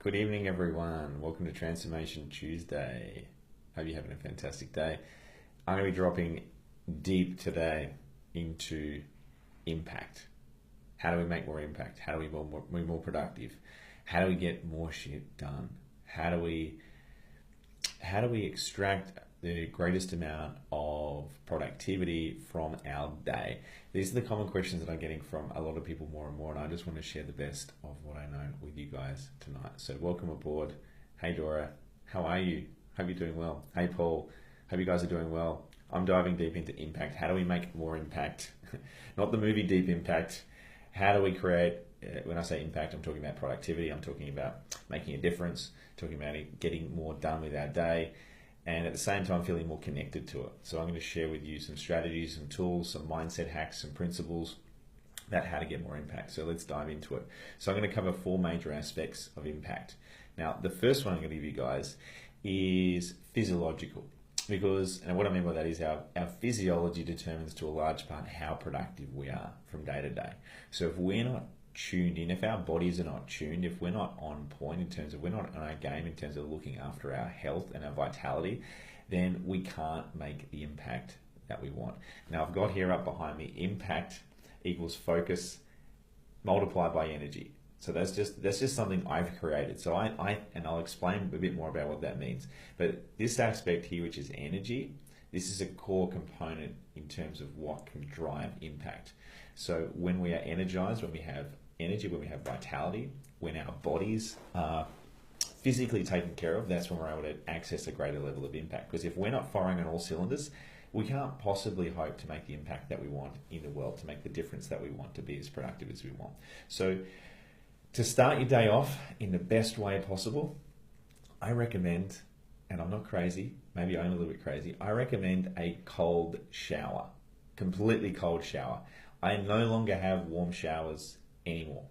Good evening, everyone. Welcome to Transformation Tuesday. Hope you're having a fantastic day. I'm going to be dropping deep today into impact. How do we make more impact? How do we be more productive? How do we get more shit done? How do we extract the greatest amount of productivity from our day? These are the common questions that I'm getting from a lot of people more and more, and I just want to share the best of what I know with you guys tonight. So welcome aboard. Hey Dora, how are you? Hope you're doing well. Hey Paul, hope you guys are doing well. I'm diving deep into impact. How do we make more impact? Not the movie Deep Impact. How do we create, when I say impact, I'm talking about productivity, I'm talking about making a difference, talking about getting more done with our day, and at the same time feeling more connected to it. So I'm going to share with you some strategies, some tools, some mindset hacks, some principles about how to get more impact. So let's dive into it. So I'm going to cover 4 major aspects of impact. Now, the first one I'm going to give you guys is physiological. Because, and what I mean by that is our physiology determines to a large part how productive we are from day to day. So if we're not tuned in, if our bodies are not tuned, if we're not on point in terms of, we're not on our game in terms of looking after our health and our vitality, then we can't make the impact that we want. Now I've got here up behind me, impact equals focus multiplied by energy. So that's just something I've created. So and I'll explain a bit more about what that means. But this aspect here, which is energy, this is a core component in terms of what can drive impact. So when we are energized, when we have energy, when we have vitality, when our bodies are physically taken care of, that's when we're able to access a greater level of impact. Because if we're not firing on all cylinders, we can't possibly hope to make the impact that we want in the world, to make the difference that we want, to be as productive as we want. So to start your day off in the best way possible, I recommend, and I'm not crazy, maybe I'm a little bit crazy, I recommend a cold shower, completely cold shower. I no longer have warm showers anymore.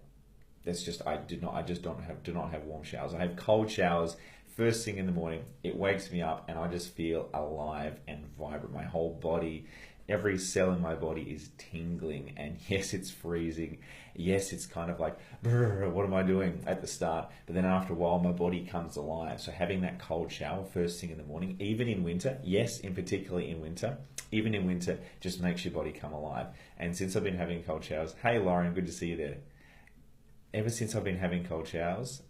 That's just, do not have warm showers. I have cold showers first thing in the morning. It wakes me up and I just feel alive and vibrant. My whole body, every cell in my body is tingling, and yes, it's freezing. Yes, it's kind of like, what am I doing at the start? But then after a while, my body comes alive. So having that cold shower first thing in the morning, even in winter, yes, particularly in winter, even in winter, just makes your body come alive. And since I've been having cold showers, hey Lauren, good to see you there. Ever since I've been having cold showers,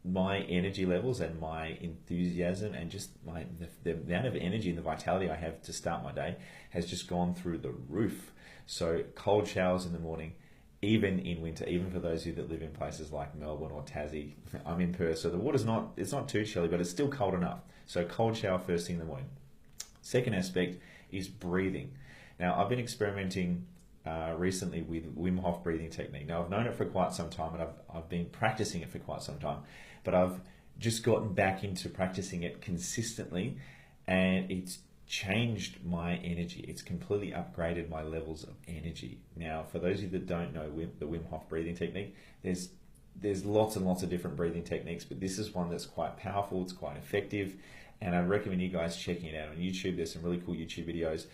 my energy levels and my enthusiasm and just the amount of energy and the vitality I have to start my day has just gone through the roof. So cold showers in the morning, even in winter, even for those of you that live in places like Melbourne or Tassie. I'm in Perth, so the water's not too chilly, but it's still cold enough. So cold shower first thing in the morning. Second aspect is breathing. Now I've been experimenting recently with Wim Hof breathing technique. Now I've known it for quite some time, and I've been practicing it for quite some time, but I've just gotten back into practicing it consistently, and it's changed my energy. It's completely upgraded my levels of energy. Now, for those of you that don't know the Wim Hof breathing technique, there's lots and lots of different breathing techniques, but this is one that's quite powerful, it's quite effective, and I recommend you guys checking it out on YouTube. There's some really cool YouTube videos.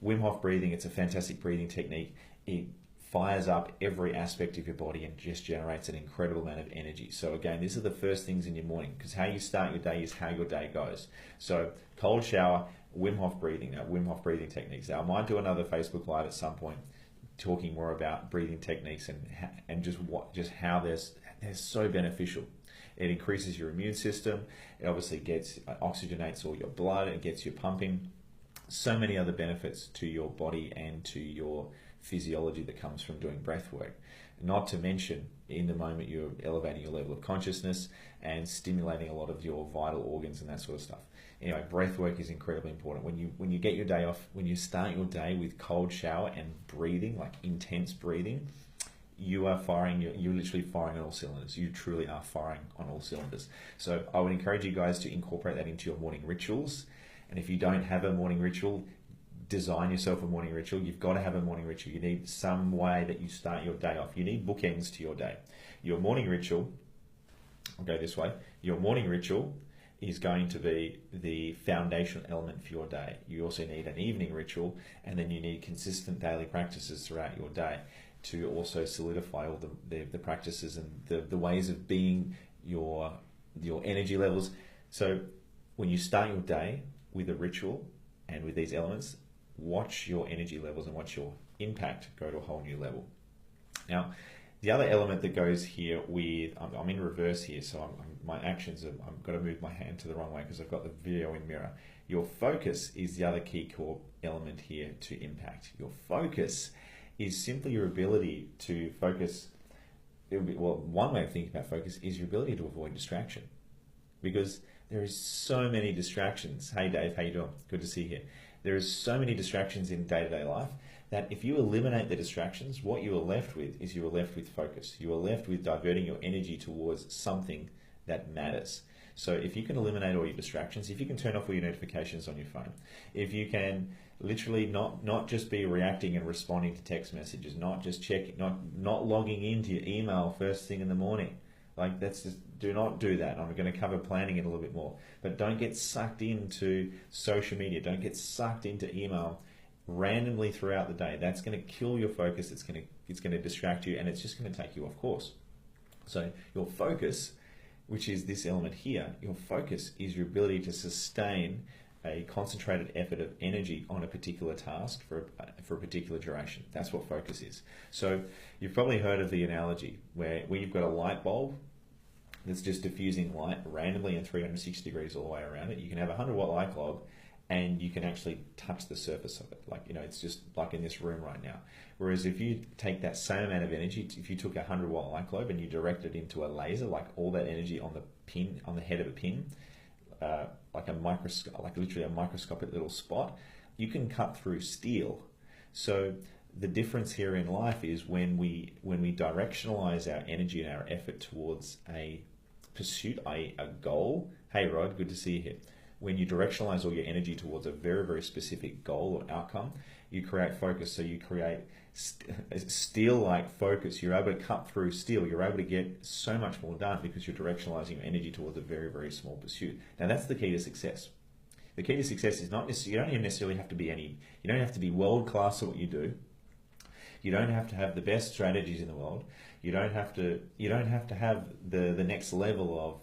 Wim Hof breathing, it's a fantastic breathing technique. It fires up every aspect of your body and just generates an incredible amount of energy. So again, these are the first things in your morning, because how you start your day is how your day goes. So cold shower, Wim Hof breathing, Wim Hof breathing techniques. Now I might do another Facebook Live at some point talking more about breathing techniques and just how they're so beneficial. It increases your immune system. It obviously oxygenates all your blood. It gets you pumping. So many other benefits to your body and to your physiology that comes from doing breath work. Not to mention, in the moment, you're elevating your level of consciousness and stimulating a lot of your vital organs and that sort of stuff. Anyway, breath work is incredibly important. When you get your day off, when you start your day with cold shower and breathing, like intense breathing, you're literally firing on all cylinders. You truly are firing on all cylinders. So I would encourage you guys to incorporate that into your morning rituals. And if you don't have a morning ritual, design yourself a morning ritual. You've got to have a morning ritual. You need some way that you start your day off. You need bookends to your day. Your morning ritual, I'll go this way, your morning ritual is going to be the foundational element for your day. You also need an evening ritual, and then you need consistent daily practices throughout your day to also solidify all the practices and the ways of being your energy levels. So when you start your day with a ritual and with these elements, watch your energy levels and watch your impact go to a whole new level. Now, the other element that goes here with, I'm in reverse here, so my actions, I've got to move my hand to the wrong way because I've got the video in mirror. Your focus is the other key core element here to impact. Your focus is simply your ability to focus. Well, one way of thinking about focus is your ability to avoid distraction, because there is so many distractions. Hey Dave, how you doing? Good to see you here. There is so many distractions in day-to-day life that if you eliminate the distractions, what you are left with is you are left with focus. You are left with diverting your energy towards something that matters. So if you can eliminate all your distractions, if you can turn off all your notifications on your phone, if you can literally not just be reacting and responding to text messages, not just checking, not logging into your email first thing in the morning. Like, that's just, do not do that. I'm going to cover planning it a little bit more. But don't get sucked into social media. Don't get sucked into email randomly throughout the day. That's going to kill your focus. It's going to distract you, and it's just going to take you off course. So your focus, which is this element here, your focus is your ability to sustain a concentrated effort of energy on a particular task for a particular duration. That's what focus is. So you've probably heard of the analogy where you've got a light bulb that's just diffusing light randomly in 360 degrees all the way around it. You can have a 100-watt light bulb and you can actually touch the surface of it. Like, it's just like in this room right now. Whereas if you take that same amount of energy, if you took a 100-watt light globe and you directed it into a laser, like all that energy on the pin, on the head of a pin, like literally a microscopic little spot, you can cut through steel. So the difference here in life is when we directionalize our energy and our effort towards a pursuit, i.e. a goal. Hey Rod, good to see you here. When you directionalize all your energy towards a very, very specific goal or outcome, you create focus. So you create steel-like focus. You're able to cut through steel. You're able to get so much more done because you're directionalizing your energy towards a very, very small pursuit. Now that's the key to success. The key to success is not necessarily, you don't even necessarily have to be you don't have to be world-class at what you do. You don't have to have the best strategies in the world. You don't have to have the next level of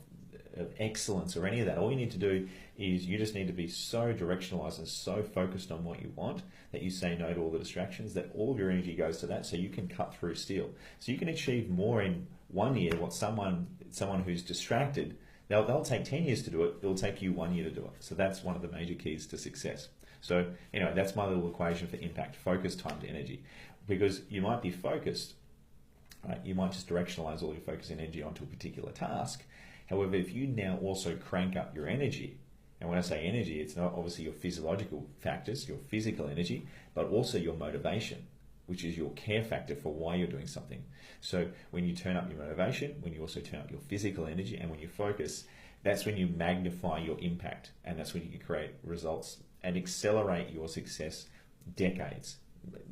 excellence or any of that. All you need to do is you just need to be so directionalized and so focused on what you want that you say no to all the distractions, that all of your energy goes to that, so you can cut through steel. So you can achieve more in 1 year what someone who's distracted, they'll take 10 years to do it, it'll take you 1 year to do it. So that's one of the major keys to success. So anyway, that's my little equation for impact: focus times energy. Because you might be focused, right? You might just directionalize all your focus and energy onto a particular task. However, if you now also crank up your energy, and when I say energy, it's not obviously your physiological factors, your physical energy, but also your motivation, which is your care factor for why you're doing something. So when you turn up your motivation, when you also turn up your physical energy, and when you focus, that's when you magnify your impact, and that's when you can create results and accelerate your success decades,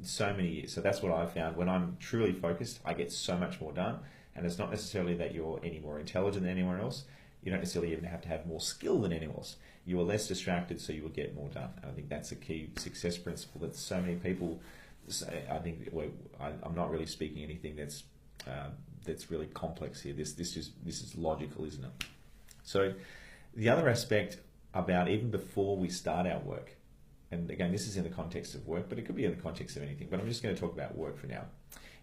so many years. So that's what I've found. When I'm truly focused, I get so much more done. And it's not necessarily that you're any more intelligent than anyone else. You don't necessarily even have to have more skill than anyone else. You are less distracted, so you will get more done. And I think that's a key success principle that so many people say. I think I'm not really speaking anything that's really complex here. This is logical, isn't it? So the other aspect about even before we start our work, and again, this is in the context of work, but it could be in the context of anything, but I'm just going to talk about work for now,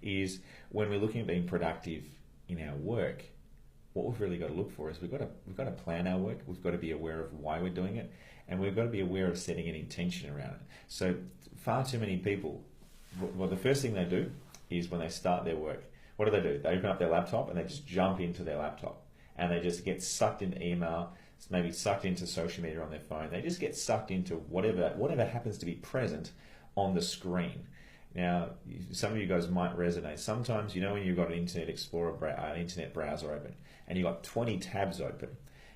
is when we're looking at being productive in our work, what we've really got to look for is we've got to plan our work. We've got to be aware of why we're doing it, and we've got to be aware of setting an intention around it. So far too many people, well, the first thing they do is when they start their work, what do? They open up their laptop and they just jump into their laptop, and they just get sucked into email, maybe sucked into social media on their phone. They just get sucked into whatever happens to be present on the screen. Now, some of you guys might resonate. Sometimes, when you've got an Internet Explorer, internet browser open, and you've got 20 tabs open,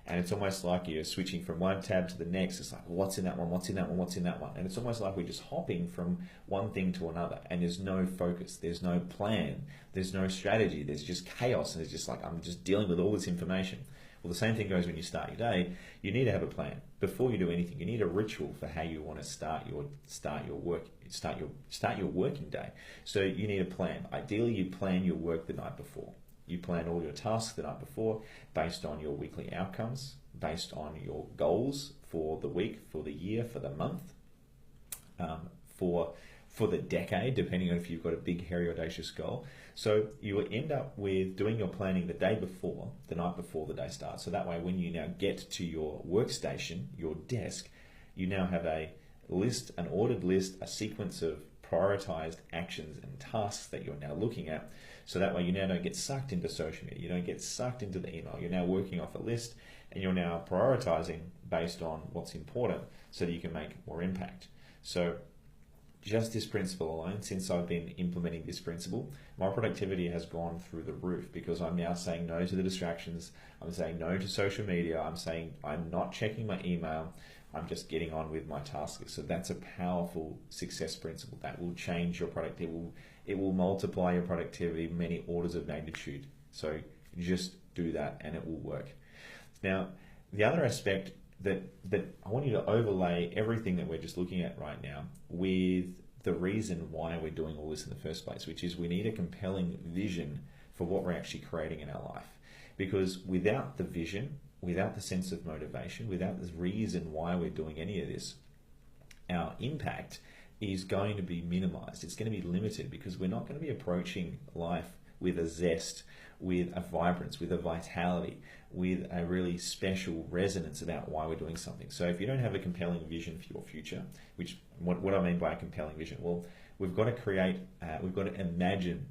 and it's almost like you're switching from one tab to the next. It's like, what's in that one, what's in that one, what's in that one? And it's almost like we're just hopping from one thing to another, and there's no focus, there's no plan, there's no strategy, there's just chaos, and it's just like, I'm just dealing with all this information. Well, the same thing goes when you start your day. You need to have a plan. Before you do anything, you need a ritual for how you want to start your working day. So you need a plan. Ideally, you plan your work the night before. You plan all your tasks the night before based on your weekly outcomes, based on your goals for the week, for the year, for the month, for the decade, depending on if you've got a big, hairy, audacious goal. So you will end up with doing your planning the day before, the night before the day starts. So that way, when you now get to your workstation, your desk, you now have a list, an ordered list, a sequence of prioritized actions and tasks that you're now looking at. So that way you now don't get sucked into social media, you don't get sucked into the email. You're now working off a list and you're now prioritizing based on what's important so that you can make more impact. So just this principle alone, since I've been implementing this principle, my productivity has gone through the roof because I'm now saying no to the distractions. I'm saying no to social media. I'm saying I'm not checking my email. I'm just getting on with my tasks. So that's a powerful success principle that will change your productivity. It will multiply your productivity many orders of magnitude. So just do that and it will work. Now, the other aspect that I want you to overlay everything that we're just looking at right now with the reason why we're doing all this in the first place, which is we need a compelling vision for what we're actually creating in our life. Because without the vision, without the sense of motivation, without the reason why we're doing any of this, our impact is going to be minimized. It's going to be limited because we're not going to be approaching life with a zest, with a vibrance, with a vitality, with a really special resonance about why we're doing something. So if you don't have a compelling vision for your future, which what I mean by a compelling vision, well, we've got to create, we've got to imagine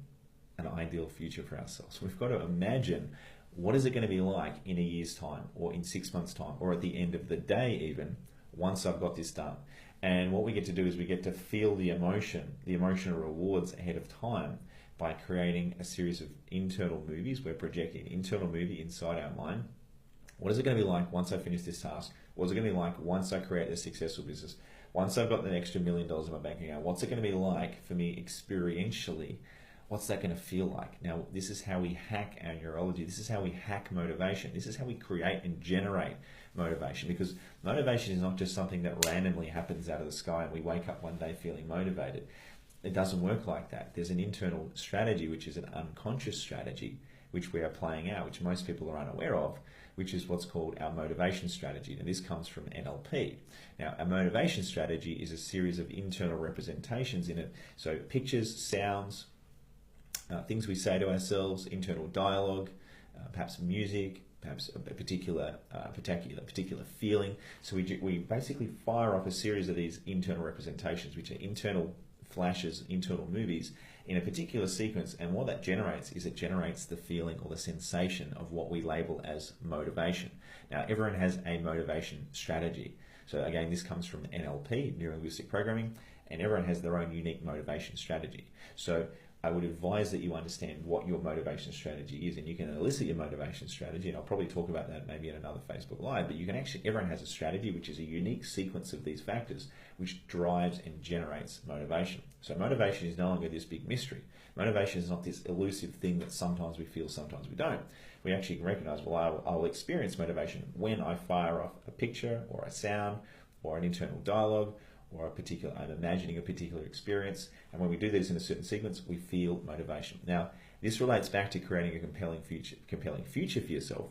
an ideal future for ourselves. We've got to imagine what is it going to be like in a year's time or in 6 months' time or at the end of the day even, once I've got this done. And what we get to do is we get to feel the emotional rewards ahead of time by creating a series of internal movies. We're projecting an internal movie inside our mind. What is it going to be like once I finish this task? What's it going to be like once I create a successful business? Once I've got the extra $1 million in my bank account, what's it going to be like for me experientially? What's that going to feel like? Now, this is how we hack our neurology. This is how we hack motivation. This is how we create and generate motivation, because motivation is not just something that randomly happens out of the sky and we wake up one day feeling motivated. It doesn't work like that. There's an internal strategy, which is an unconscious strategy, which we are playing out, which most people are unaware of, which is what's called our motivation strategy. And this comes from NLP. Now, a motivation strategy is a series of internal representations in it. So pictures, sounds, things we say to ourselves, internal dialogue, perhaps music, perhaps a particular feeling. So we basically fire off a series of these internal representations, which are internal flashes, internal movies in a particular sequence, and what that generates is it generates the feeling or the sensation of what we label as motivation. Now, everyone has a motivation strategy. So again, this comes from NLP, neuro-linguistic programming, and everyone has their own unique motivation strategy. So I would advise that you understand what your motivation strategy is, and you can elicit your motivation strategy, and I'll probably talk about that maybe in another Facebook Live, but you can actually, everyone has a strategy which is a unique sequence of these factors which drives and generates motivation. So motivation is no longer this big mystery. Motivation is not this elusive thing that sometimes we feel, sometimes we don't. We actually can recognize, well, I'll experience motivation when I fire off a picture or a sound or an internal dialogue, or I'm imagining a particular experience, and when we do this in a certain sequence, we feel motivation. Now, this relates back to creating a compelling future for yourself,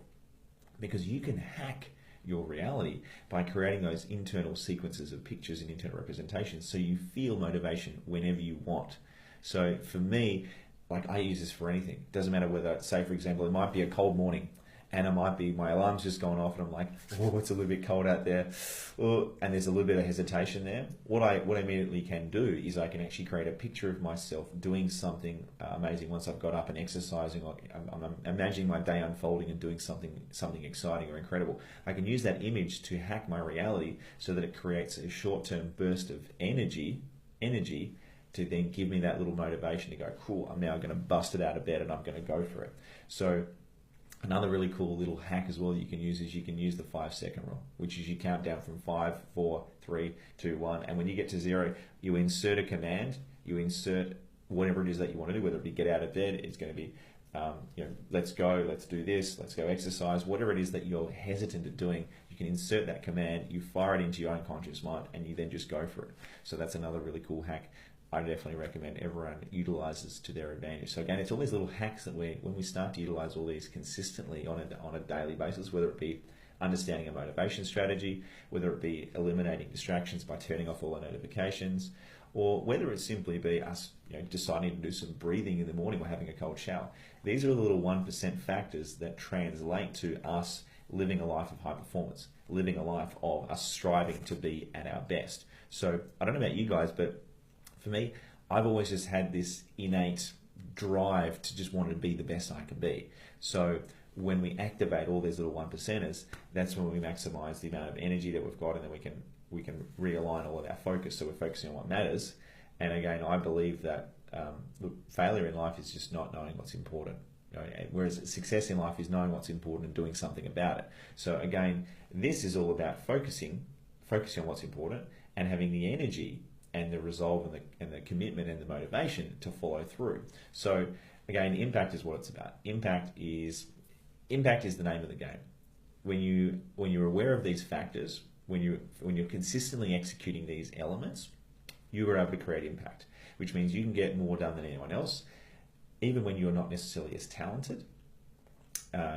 because you can hack your reality by creating those internal sequences of pictures and internal representations, so you feel motivation whenever you want. So for me, like, I use this for anything. It doesn't matter whether, say for example, it might be a cold morning, and it might be my alarm's just gone off and I'm like, oh, it's a little bit cold out there. Oh, and there's a little bit of hesitation there. What I immediately can do is I can actually create a picture of myself doing something amazing once I've got up and exercising. I'm imagining my day unfolding and doing something exciting or incredible. I can use that image to hack my reality so that it creates a short-term burst of energy to then give me that little motivation to go, cool, I'm now going to bust it out of bed and I'm going to go for it. So another really cool little hack as well that you can use is you can use the 5-second rule, which is you count down from 5, 4, 3, 2, 1. And when you get to 0, you insert a command, you insert whatever it is that you want to do, whether it be get out of bed, it's going to be, let's go, let's do this, let's go exercise, whatever it is that you're hesitant at doing, you can insert that command, you fire it into your unconscious mind, and you then just go for it. So that's another really cool hack. I definitely recommend everyone utilizes to their advantage. So again, it's all these little hacks that when we start to utilize all these consistently on a daily basis, whether it be understanding a motivation strategy, whether it be eliminating distractions by turning off all our notifications, or whether it simply be us deciding to do some breathing in the morning or having a cold shower. These are the little 1% factors that translate to us living a life of high performance, living a life of us striving to be at our best. So I don't know about you guys, but for me, I've always just had this innate drive to just want to be the best I can be. So when we activate all these little 1%ers, that's when we maximize the amount of energy that we've got, and then we can realign all of our focus, so we're focusing on what matters. And again, I believe that look, failure in life is just not knowing what's important. Whereas success in life is knowing what's important and doing something about it. So again, this is all about focusing on what's important and having the energy and the resolve and the commitment and the motivation to follow through. So again, impact is what it's about. Impact is the name of the game. When you're aware of these factors, when you're consistently executing these elements, you are able to create impact, which means you can get more done than anyone else, even when you're not necessarily as talented,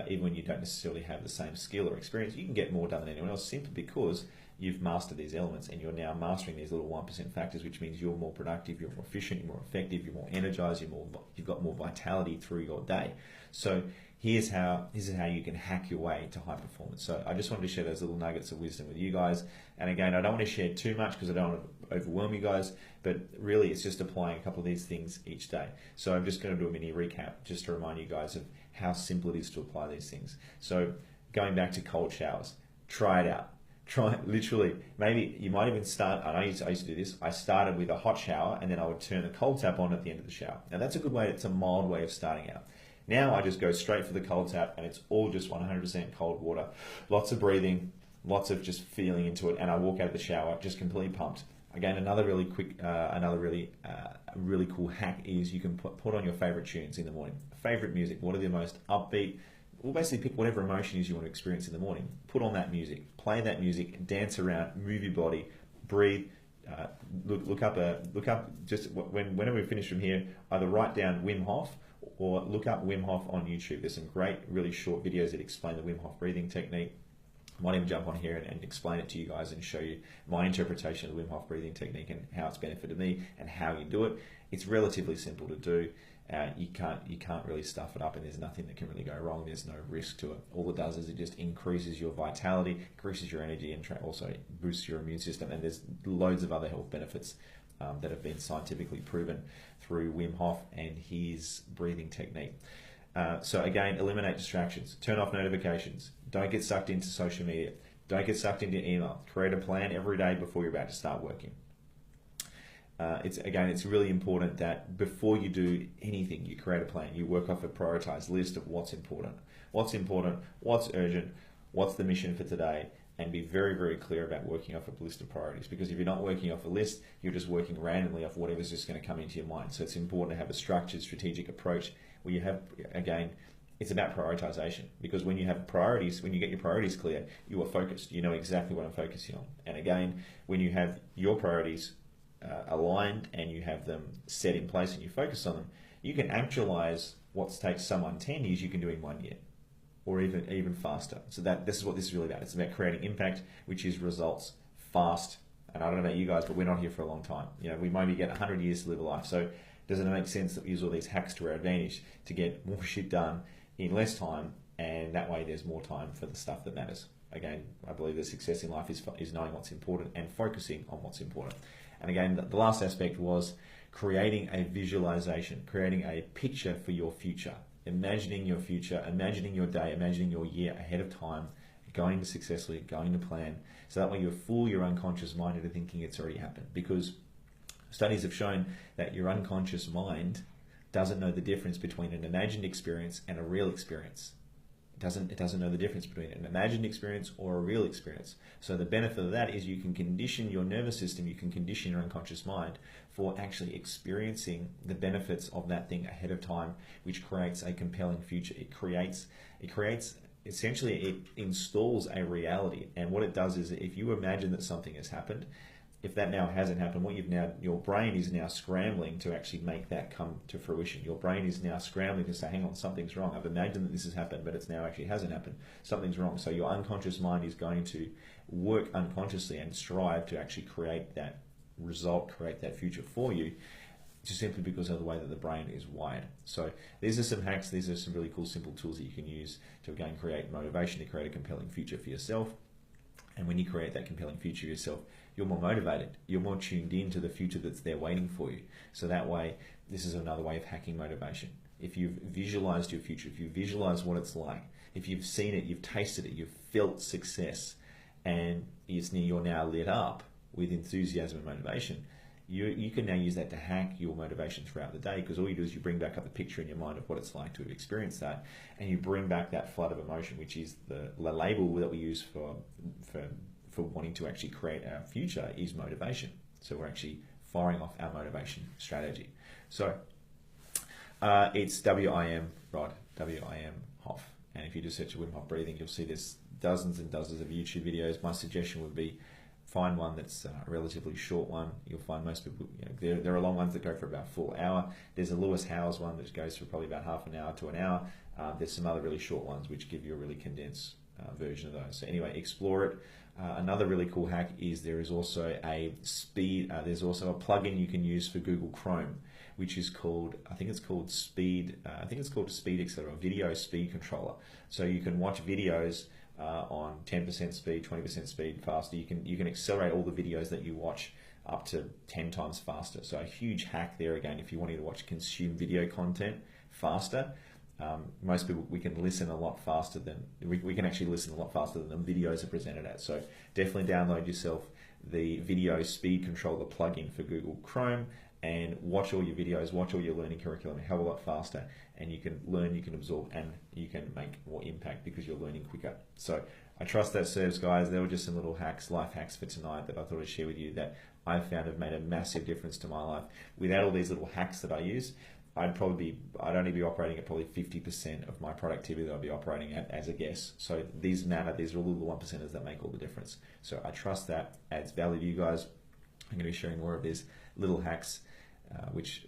even when you don't necessarily have the same skill or experience. You can get more done than anyone else simply because you've mastered these elements, and you're now mastering these little 1% factors, which means you're more productive, you're more efficient, you're more effective, you're more energized, you've got more vitality through your day. So this is how you can hack your way to high performance. So I just wanted to share those little nuggets of wisdom with you guys. And again, I don't want to share too much because I don't want to overwhelm you guys, but really it's just applying a couple of these things each day. So I'm just going to do a mini recap just to remind you guys of how simple it is to apply these things. So going back to cold showers, try it out. Try it, literally. Maybe you might even start, I used to do this, I started with a hot shower and then I would turn the cold tap on at the end of the shower. Now that's a good way, it's a mild way of starting out. Now I just go straight for the cold tap, and it's all just 100% cold water. Lots of breathing, lots of just feeling into it, and I walk out of the shower just completely pumped. Again, another really cool hack is you can put on your favorite tunes in the morning. Favorite music, what are the most upbeat? We'll basically pick whatever emotion is you want to experience in the morning. Put on that music, play that music, dance around, move your body, breathe. Look up. Just whenever we finish from here, either write down Wim Hof or look up Wim Hof on YouTube. There's some great, really short videos that explain the Wim Hof breathing technique. I might even jump on here and explain it to you guys and show you my interpretation of the Wim Hof breathing technique and how it's benefited me and how you do it. It's relatively simple to do. You can't really stuff it up, and there's nothing that can really go wrong. There's no risk to it. All it does is it just increases your vitality, increases your energy, and also boosts your immune system. And there's loads of other health benefits that have been scientifically proven through Wim Hof and his breathing technique. So again, eliminate distractions. Turn off notifications. Don't get sucked into social media. Don't get sucked into email. Create a plan every day before you're about to start working. It's really important that before you do anything, you create a plan. You work off a prioritized list of what's important, what's urgent, what's the mission for today, and be very, very clear about working off a list of priorities. Because if you're not working off a list, you're just working randomly off whatever's just going to come into your mind. So it's important to have a structured, strategic approach where you have, again, it's about prioritization. Because when you have priorities, when you get your priorities clear, you are focused. You know exactly what I'm focusing on. And again, when you have your priorities aligned and you have them set in place and you focus on them, you can actualize what takes someone 10 years, you can do in 1 year, or even faster. So this is what this is really about. It's about creating impact, which is results fast. And I don't know about you guys, but we're not here for a long time. We maybe get 100 years to live a life. So doesn't it make sense that we use all these hacks to our advantage to get more shit done in less time, and that way there's more time for the stuff that matters? Again, I believe that success in life is knowing what's important and focusing on what's important. And again, the last aspect was creating a visualization, creating a picture for your future, imagining your future, imagining your day, imagining your year ahead of time, going to successfully, going to plan, so that way you fool your unconscious mind into thinking it's already happened. Because studies have shown that your unconscious mind doesn't know the difference between an imagined experience and a real experience. It doesn't know the difference between an imagined experience or a real experience. So the benefit of that is you can condition your nervous system, you can condition your unconscious mind for actually experiencing the benefits of that thing ahead of time, which creates a compelling future. It creates essentially, it installs a reality. And what it does is, if you imagine that something has happened, if that now hasn't happened, your brain is now scrambling to actually make that come to fruition. Your brain is now scrambling to say, hang on, something's wrong. I've imagined that this has happened, but it's now actually hasn't happened. Something's wrong. So your unconscious mind is going to work unconsciously and strive to actually create that result, create that future for you, just simply because of the way that the brain is wired. So these are some hacks. These are some really cool, simple tools that you can use to, again, create motivation, to create a compelling future for yourself. And when you create that compelling future yourself, you're more motivated. You're more tuned in to the future that's there waiting for you. So that way, this is another way of hacking motivation. If you've visualized your future, if you visualize what it's like, if you've seen it, you've tasted it, you've felt success, and you're now lit up with enthusiasm and motivation, you can now use that to hack your motivation throughout the day, because all you do is you bring back up the picture in your mind of what it's like to have experienced that, and you bring back that flood of emotion, which is the label that we use for wanting to actually create our future, is motivation. So we're actually firing off our motivation strategy. So it's WIM Rod, WIM Hof, and if you just search Wim Hof breathing, you'll see there's dozens and dozens of YouTube videos. My suggestion would be find one that's a relatively short one. You'll find most people, there are long ones that go for about a full hour. There's a Lewis Howes one that goes for probably about half an hour to an hour. There's some other really short ones which give you a really condensed version of those. So anyway, explore it. Another really cool hack is there's also a plugin you can use for Google Chrome, which is called, I think it's called Speed Accelerator, or Video Speed Controller. So you can watch videos on 10% speed, 20% speed faster. You can accelerate all the videos that you watch up to 10 times faster. So a huge hack there, again, if you wanted to consume video content faster. Most people, we can listen a lot faster than we can actually listen a lot faster than the videos are presented at. So definitely download yourself the Video Speed Controller plugin for Google Chrome and watch all your videos, watch all your learning curriculum a hell of a lot faster, and you can learn, you can absorb, and you can make more impact because you're learning quicker. So I trust that serves, guys. There were just some little hacks, life hacks for tonight that I thought I'd share with you that I found have made a massive difference to my life. Without all these little hacks that I use, I'd only be operating at probably 50% of my productivity that I'd be operating at as a guest. So these matter. These are all the 1%ers that make all the difference. So I trust that adds value to you guys. I'm going to be sharing more of these little hacks, which,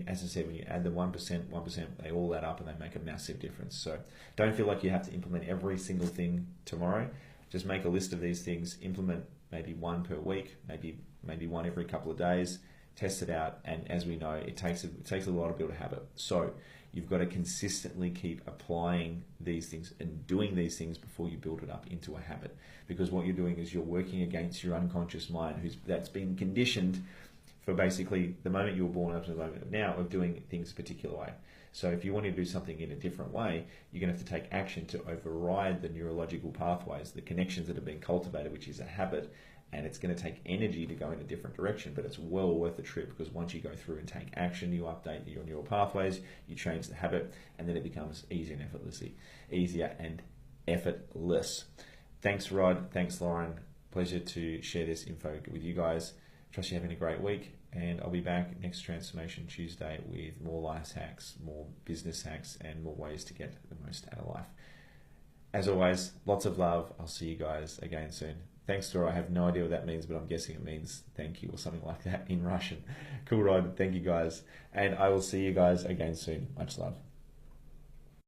as I said, when you add the 1%, they all add up and they make a massive difference. So don't feel like you have to implement every single thing tomorrow. Just make a list of these things, implement maybe one per week, maybe one every couple of days. Test it out, and as we know, it takes a lot to build a habit. So you've got to consistently keep applying these things and doing these things before you build it up into a habit. Because what you're doing is you're working against your unconscious mind, that's been conditioned for basically the moment you were born up to the moment of now of doing things a particular way. So if you want to do something in a different way, you're going to have to take action to override the neurological pathways, the connections that have been cultivated, which is a habit. And it's going to take energy to go in a different direction, but it's well worth the trip, because once you go through and take action, you update your neural pathways, you change the habit, and then it becomes easier and effortless. Thanks, Rod. Thanks, Lauren. Pleasure to share this info with you guys. Trust you're having a great week, and I'll be back next Transformation Tuesday with more life hacks, more business hacks, and more ways to get the most out of life. As always, lots of love. I'll see you guys again soon. Thanks, Dora. I have no idea what that means, but I'm guessing it means thank you or something like that in Russian. Cool, Rod. Thank you, guys. And I will see you guys again soon. Much love.